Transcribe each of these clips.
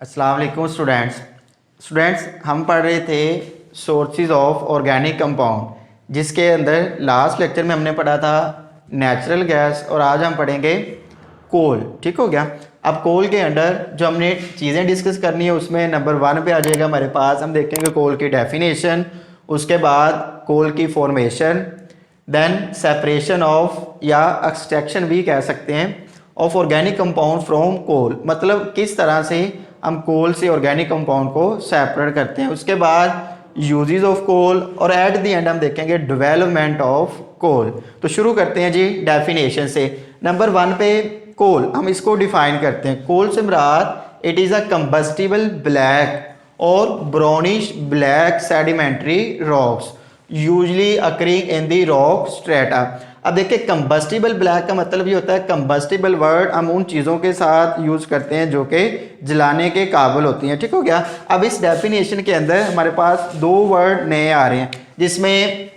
अस्सलाम वालेकुम स्टूडेंट्स हम पढ़ रहे थे सोर्सेज ऑफ ऑर्गेनिक कंपाउंड, जिसके अंदर लास्ट लेक्चर में हमने पढ़ा था नेचुरल गैस और आज हम पढ़ेंगे कोल। ठीक हो गया। अब कोल के अंडर जो हमने चीज़ें डिस्कस करनी है उसमें नंबर 1 पे आ जाएगा हमारे पास। हम देखेंगे कोल की डेफिनेशन, उसके बाद कोल की फॉर्मेशन, देन सेपरेशन ऑफ या एक्सट्रैक्शन भी कह सकते हैं of organic compound from coal, मतलब किस तरह से हम कोल से ऑर्गेनिक कंपाउंड को सेपरेट करते हैं। उसके बाद यूजेस ऑफ कोल और एट द एंड हम देखेंगे डेवलपमेंट ऑफ कोल। तो शुरू करते हैं जी डेफिनेशन से। नंबर 1 पे कोल, हम इसको डिफाइन करते हैं। कोल से मुराद it is a combustible black और brownish black sedimentary rocks usually occurring in the rock strata. अब देखिए कंबस्टिबल ब्लैक का मतलब ये होता है, कंबस्टिबल वर्ड हम उन चीज़ों के साथ यूज़ करते हैं जो कि जलाने के काबिल होती हैं। ठीक हो गया। अब इस डेफिनेशन के अंदर हमारे पास 2 वर्ड नए आ रहे हैं, जिसमें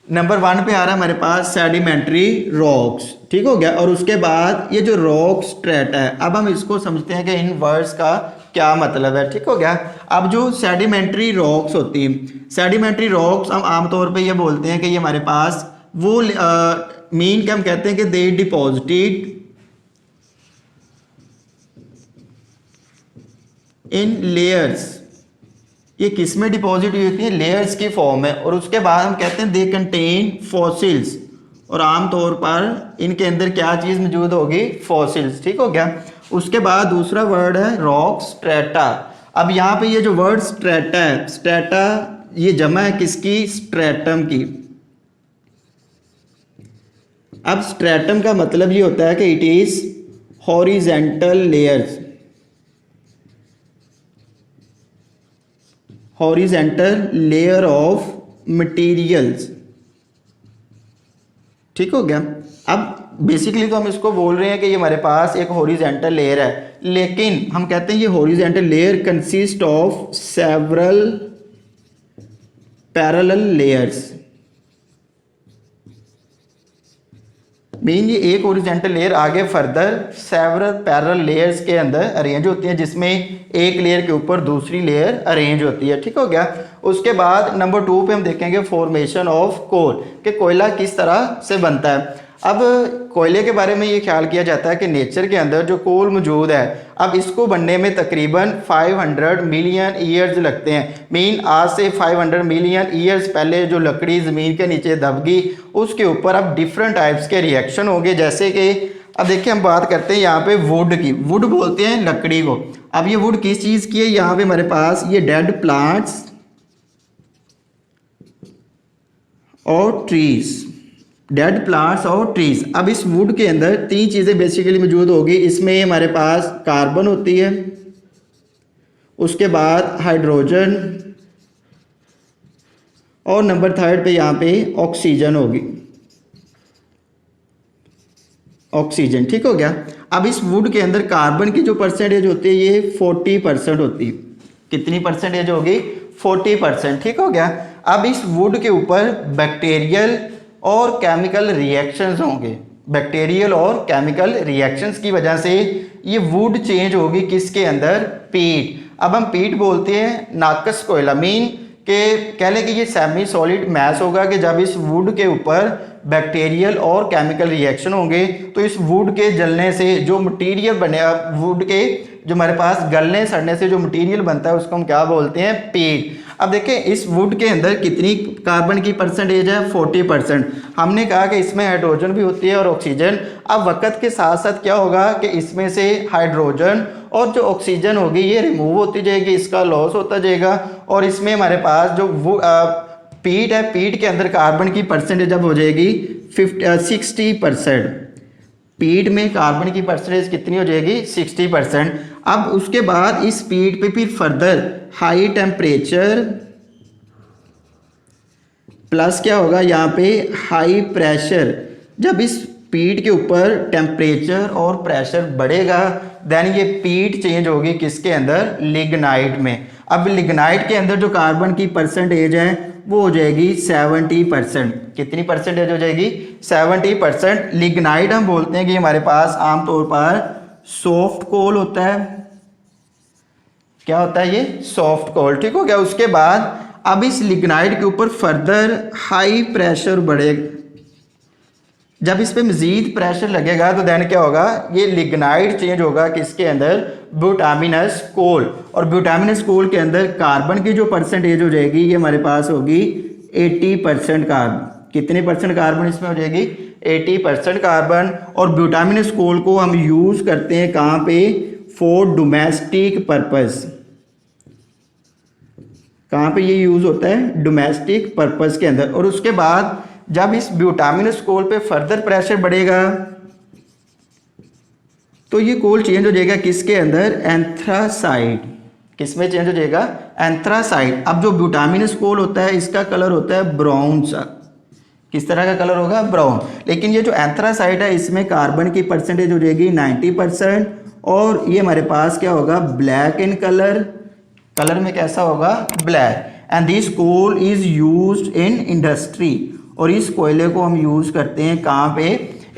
नंबर 1 पे आ रहा है हमारे पास सेडिमेंट्री रॉक्स। ठीक हो गया। और उसके बाद ये जो रॉक स्ट्रेटा है, अब हम इसको समझते हैं कि इन वर्ड्स का क्या मतलब है। ठीक हो गया। अब जो सेडिमेंट्री रॉक्स होती हैं, सेडिमेंट्री रॉक्स हम आमतौर पे ये बोलते हैं कि ये हमारे पास वो मीन के हम कहते हैं कि दे डिपॉजिटेड इन लेयर्स। ये किस में डिपॉजिट हुई होती है? लेयर्स की फॉर्म में। और उसके बाद हम कहते हैं दे कंटेन फॉसिल्स, और आमतौर पर इनके अंदर क्या चीज़ मौजूद होगी? फॉसिल्स। ठीक हो गया। उसके बाद दूसरा वर्ड है रॉक स्ट्रेटा। अब यहाँ पे ये जो वर्ड स्ट्रेटा है, स्ट्रेटा ये जमा है किसकी? स्ट्रेटम की। अब स्ट्रेटम का मतलब ये होता है कि it is horizontal layers, horizontal layer of materials. ठीक हो गया। अब बेसिकली तो हम इसको बोल रहे हैं कि ये हमारे पास एक हॉरिजेंटल लेयर है, लेकिन हम कहते हैं ये horizontal layer consist of several parallel layers. Mean ये एक हॉरिजॉन्टल लेयर आगे फर्दर सेवरल पैरेलल लेयर्स के अंदर अरेंज होती है, जिसमें एक लेयर के ऊपर दूसरी लेयर अरेंज होती है। ठीक हो गया। उसके बाद नंबर 2 पे हम देखेंगे फॉर्मेशन ऑफ कोल, कि कोयला किस तरह से बनता है। अब कोयले के बारे में ये ख्याल किया जाता है कि नेचर के अंदर जो कोल मौजूद है, अब इसको बनने में तकरीबन 500 मिलियन ईयर्स लगते हैं। मीन आज से 500 मिलियन ईयर्स पहले जो लकड़ी ज़मीन के नीचे दबगी, उसके ऊपर अब डिफरेंट टाइप्स के रिएक्शन होंगे। जैसे कि अब देखिए हम बात करते हैं यहाँ पे वुड की। वुड बोलते हैं लकड़ी को। अब ये वुड किस चीज़ की है? यहाँ पे हमारे पास ये डेड प्लांट्स और ट्रीज, डेड प्लांट्स और ट्रीज। अब इस वुड के अंदर 3 चीज़ें बेसिकली मौजूद होगी। इसमें हमारे पास कार्बन होती है, उसके बाद हाइड्रोजन, और नंबर 3 पे यहाँ पे ऑक्सीजन होगी, ऑक्सीजन। ठीक हो गया। अब इस वुड के अंदर कार्बन की जो परसेंटेज होती है ये 40% होती है। कितनी परसेंटेज होगी? 40%। ठीक हो गया। अब इस वुड के ऊपर बैक्टीरियल और केमिकल रिएक्शंस होंगे। बैक्टीरियल और केमिकल रिएक्शंस की वजह से ये वुड चेंज होगी किसके अंदर? पीट। अब हम पीट बोलते हैं नाकस कोयला, मीन के कह लें कि ये सेमी सॉलिड मैस होगा कि जब इस वुड के ऊपर बैक्टीरियल और केमिकल रिएक्शन होंगे तो इस वुड के जलने से जो मटेरियल बनेगा, वुड के जो हमारे पास गलने सड़ने से जो मटेरियल बनता है उसको हम क्या बोलते हैं? पीट। अब देखें इस वुड के अंदर कितनी कार्बन की परसेंटेज है? 40%। हमने कहा कि इसमें हाइड्रोजन भी होती है और ऑक्सीजन। अब वक्त के साथ साथ क्या होगा कि इसमें से हाइड्रोजन और जो ऑक्सीजन होगी ये रिमूव होती जाएगी, इसका लॉस होता जाएगा, और इसमें हमारे पास जो पीट है, पीट के अंदर कार्बन की परसेंटेज अब हो जाएगी 60%। पीट में कार्बन की परसेंटेज कितनी हो जाएगी? 60%। अब उसके बाद इस पीट पे फिर फर्दर हाई टेम्परेचर प्लस क्या होगा यहाँ पे? High pressure. जब इस पीट के ऊपर टेम्परेचर और प्रेशर बढ़ेगा देन ये पीट चेंज होगी किसके अंदर? लिग्नाइट में। अब लिग्नाइट के अंदर जो कार्बन की परसेंटेज है वो हो जाएगी 70%। कितनी परसेंटेज हो जाएगी? 70%। लिग्नाइट हम बोलते हैं कि हमारे पास आमतौर पर सॉफ्ट कोल होता है, क्या होता है ये सॉफ्ट कोल, ठीक हो गया। उसके बाद अब इस लिग्नाइट के ऊपर फर्दर हाई प्रेशर बढ़ेगा, जब इस पे मजीद प्रेशर लगेगा तो देन क्या होगा, ये लिग्नाइट चेंज होगा किसके अंदर, ब्यूटामिनस कोल। और ब्यूटामिनस कोल के अंदर कार्बन की जो परसेंटेज हो जाएगी ये हमारे पास होगी 80% कार्बन। कितने परसेंट कार्बन इसमें हो जाएगी, 80% कार्बन। और ब्यूटामिनस कोल को हम यूज़ करते हैं कहाँ पे, फॉर डोमेस्टिक पर्पस। कहाँ पे ये यूज़ होता है, डोमेस्टिक पर्पस के अंदर। और उसके बाद जब इस ब्यूटामिनस कोल पे फर्दर प्रेशर बढ़ेगा तो ये कोल चेंज हो जाएगा किसके अंदर, एंथ्रासाइड। किस में चेंज हो जाएगा, एंथ्रासाइड। अब जो ब्यूटामिनस कोल होता है इसका कलर होता है ब्राउन सा, किस तरह का कलर होगा, ब्राउन। लेकिन ये जो एंथ्रासाइड है इसमें कार्बन की परसेंटेज हो जाएगी 90%। और ये हमारे पास क्या होगा, ब्लैक इन कलर, कलर में कैसा होगा, black. And this coal is used in industry, और इस कोयले को हम यूज़ करते हैं कहाँ पे,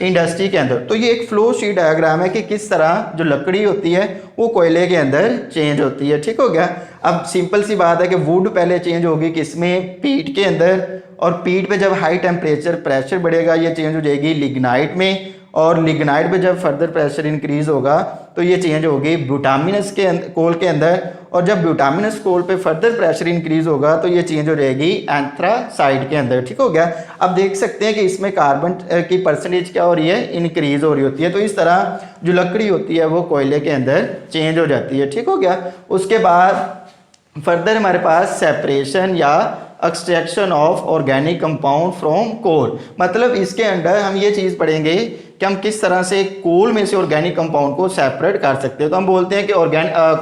इंडस्ट्री के अंदर। तो ये एक फ्लो शीट डायग्राम है कि किस तरह जो लकड़ी होती है वो कोयले के अंदर चेंज होती है, ठीक हो गया। अब सिंपल सी बात है कि वुड पहले चेंज होगी किसमें, पीट के अंदर। और पीट पे जब हाई टेम्परेचर प्रेशर बढ़ेगा ये चेंज हो जाएगी लिग्नाइट में। और लिग्नाइट पे जब फर्दर प्रेशर इंक्रीज होगा तो ये चेंज होगी ब्यूटामिनस के कोल के अंदर। और जब ब्यूटामिनस कोल पे फर्दर प्रेशर इंक्रीज होगा तो ये चेंज हो जाएगी एंथ्रासाइड के अंदर, ठीक हो गया। अब देख सकते हैं कि इसमें कार्बन की परसेंटेज क्या हो रही है, इंक्रीज हो रही होती है। तो इस तरह जो लकड़ी होती है वो कोयले के अंदर चेंज हो जाती है, ठीक हो गया। उसके बाद फर्दर हमारे पास सेपरेशन या extraction of organic compound from coal. मतलब इसके अंदर हम ये चीज़ पढ़ेंगे कि हम किस तरह से कोल में से ऑर्गेनिक कंपाउंड को सेपरेट कर सकते हैं। तो हम बोलते हैं कि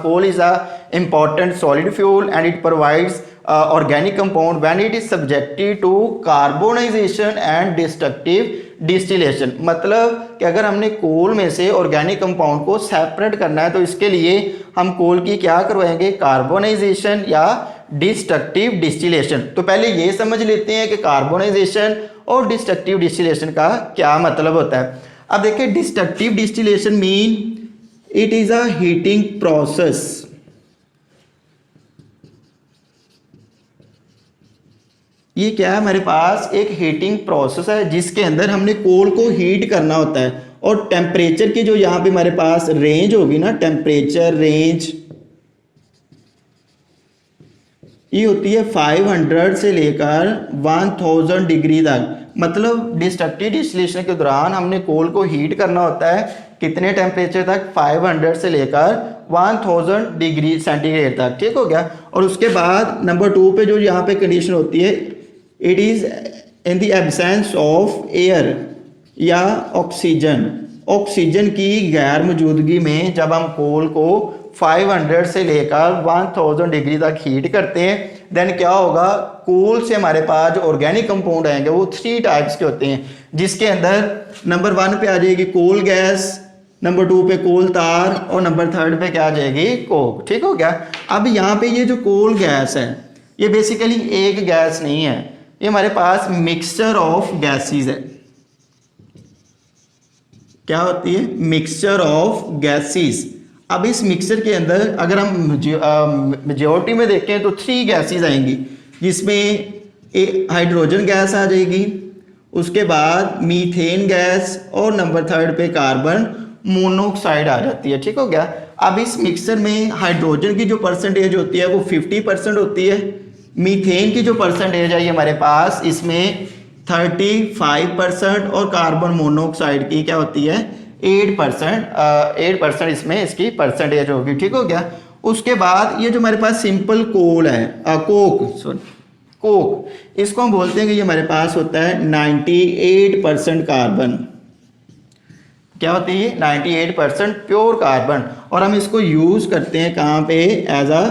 coal is a important solid fuel and it provides organic compound when it is subjected to carbonisation and destructive distillation. मतलब कि अगर हमने कोल में से ऑर्गेनिक कंपाउंड को सेपरेट करना है तो इसके लिए हम कोल की क्या करवाएंगे, कार्बोनाइजेशन या डिस्ट्रक्टिव डिस्टिलेशन। तो पहले ये समझ लेते हैं कि कार्बोनाइजेशन और डिस्ट्रक्टिव डिस्टिलेशन का क्या मतलब होता है। अब देखिए, destructive distillation mean it is a heating process. ये क्या है, हमारे पास एक हीटिंग प्रोसेस है जिसके अंदर हमने कोल को हीट करना होता है। और टेम्परेचर की जो यहाँ पे हमारे पास रेंज होगी ना, टेम्परेचर रेंज ये होती है 500 से लेकर 1000 डिग्री तक। मतलब डिस्ट्रक्टिव डिस्टिलेशन के दौरान हमने कोल को हीट करना होता है कितने टेम्परेचर तक, 500 से लेकर 1000 डिग्री सेंटीग्रेड तक, ठीक हो गया। और उसके बाद नंबर 2 पे जो यहाँ पे कंडीशन होती है, it is in the absence of air या ऑक्सीजन। ऑक्सीजन की गैर मौजूदगी में जब हम कोल को 500 से लेकर 1000 डिग्री तक हीट करते हैं देन क्या होगा, कोल से हमारे पास जो ऑर्गेनिक कंपाउंड आएंगे वो 3 टाइप्स के होते हैं, जिसके अंदर नंबर 1 पे आ जाएगी कोल गैस, नंबर 2 पे कोल तार और नंबर 3 पे क्या आ जाएगी, कोक, ठीक हो गया। अब यहाँ पे ये जो कोल गैस है ये बेसिकली एक गैस नहीं है, ये हमारे पास मिक्सचर ऑफ गैसेस है। क्या होती है, मिक्सचर ऑफ गैसेस। अब इस मिक्सचर के अंदर अगर हम मेजॉरिटी में देखें तो 3 गैसेस आएंगी, जिसमें हाइड्रोजन गैस आ जाएगी, उसके बाद मीथेन गैस और नंबर 3 पे कार्बन मोनोऑक्साइड आ जाती है, ठीक हो गया। अब इस मिक्सचर में हाइड्रोजन की जो परसेंटेज होती है वो 50% होती है, मीथेन की जो परसेंटेज है ये हमारे पास इसमें 35% और कार्बन मोनोऑक्साइड की क्या होती है 8% इसमें इसकी परसेंटेज होगी, ठीक हो गया। उसके बाद ये जो हमारे पास सिंपल कोल है कोक, इसको हम बोलते हैं कि ये हमारे पास होता है 98% कार्बन। क्या होती है, 98% प्योर कार्बन। और हम इसको यूज करते हैं कहाँ पे, as a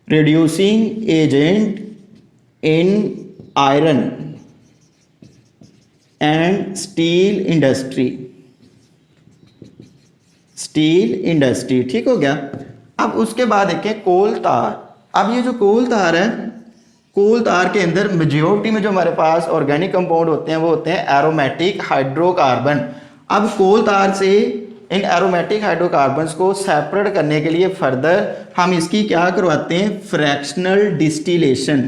reducing agent in iron and steel industry, ठीक हो गया। अब उसके बाद देखें कोल तार। अब ये जो कोल तार है, कोल तार के अंदर मेजॉरिटी में जो हमारे पास ऑर्गेनिक कंपाउंड होते हैं वो होते हैं एरोमेटिक हाइड्रोकार्बन। अब कोल तार से इन एरोमेटिक हाइड्रोकार्बन्स को सेपरेट करने के लिए फर्दर हम इसकी क्या करवाते हैं, फ्रैक्शनल डिस्टिलेशन।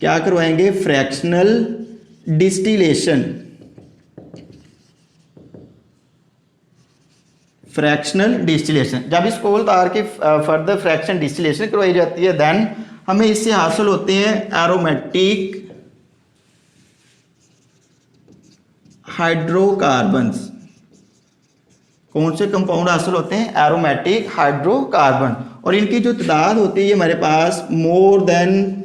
क्या करवाएंगे, फ्रैक्शनल डिस्टिलेशन। फ्रैक्शनल डिस्टिलेशन, जब इस कोल तार की फर्दर फ्रैक्शन डिस्टिलेशन करवाई जाती है देन हमें इससे हासिल होते हैं एरोमेटिक हाइड्रोकार्बन्स। कौन से कंपाउंड हासिल होते हैं, एरोमेटिक हाइड्रोकार्बन। और इनकी जो तादाद होती है हमारे पास मोर देन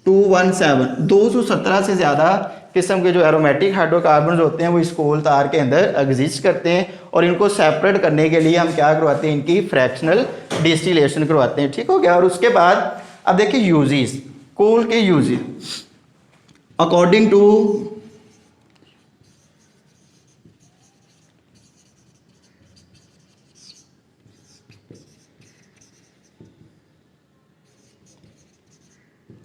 217 से ज़्यादा किस्म के जो एरोमेटिक हाइड्रोकार्बन होते हैं वो इस कोल तार के अंदर एग्जिस्ट करते हैं। और इनको सेपरेट करने के लिए हम क्या करवाते हैं, इनकी फ्रैक्शनल डिस्टिलेशन करवाते हैं। ठीक हो गया। और उसके बाद अब देखिए यूजेस, कोल के uses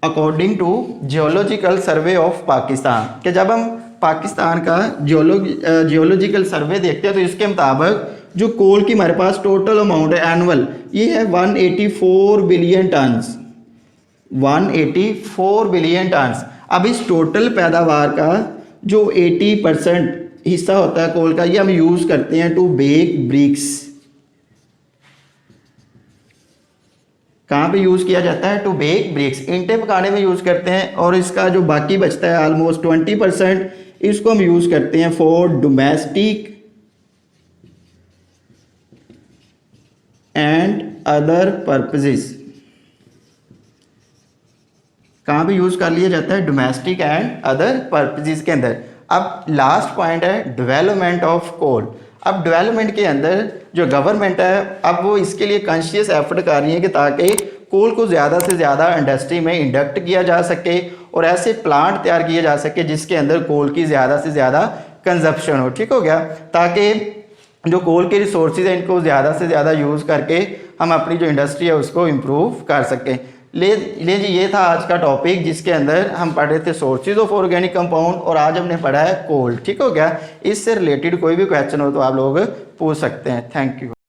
according to geological survey of Pakistan, कि जब हम पाकिस्तान का जियोलॉजिकल सर्वे देखते हैं तो इसके मुताबिक जो कोल की हमारे पास टोटल अमाउंट है एनुअल, ये है 184 बिलियन टन्स। 184 billion turns. अब इस टोटल पैदावार का जो 80% हिस्सा होता है कोल का, ये हम यूज़ करते हैं टू बेक ब्रिक्स। कहाँ पे यूज़ किया जाता है, टू बेक ब्रिक्स, ईंटें पकाने में यूज़ करते हैं। और इसका जो बाकी बचता है ऑलमोस्ट 20%, इसको हम यूज़ करते हैं for domestic and other purposes. कहाँ पे यूज़ कर लिया जाता है, डोमेस्टिक एंड अदर पर्पसेस के अंदर। अब लास्ट पॉइंट है डेवलपमेंट ऑफ कोल। अब डेवलपमेंट के अंदर जो गवर्नमेंट है अब वो इसके लिए कॉन्शियस एफर्ट कर रही है कि ताकि कोल को ज़्यादा से ज़्यादा इंडस्ट्री में इंडक्ट किया जा सके और ऐसे प्लांट तैयार किए जा सके जिसके अंदर कोल की ज़्यादा से ज़्यादा कंजप्शन हो। ठीक हो गया, ताकि जो कोल के रिसोर्सेज हैं इनको ज़्यादा से ज़्यादा यूज़ करके हम अपनी जो इंडस्ट्री है उसको इम्प्रूव कर सकें। ले जी, ये था आज का टॉपिक जिसके अंदर हम पढ़ रहे थे सोर्सेज ऑफ ऑर्गेनिक कंपाउंड और आज हमने पढ़ा है कोल। ठीक हो गया। इससे रिलेटेड कोई भी क्वेश्चन हो तो आप लोग पूछ सकते हैं। Thank you.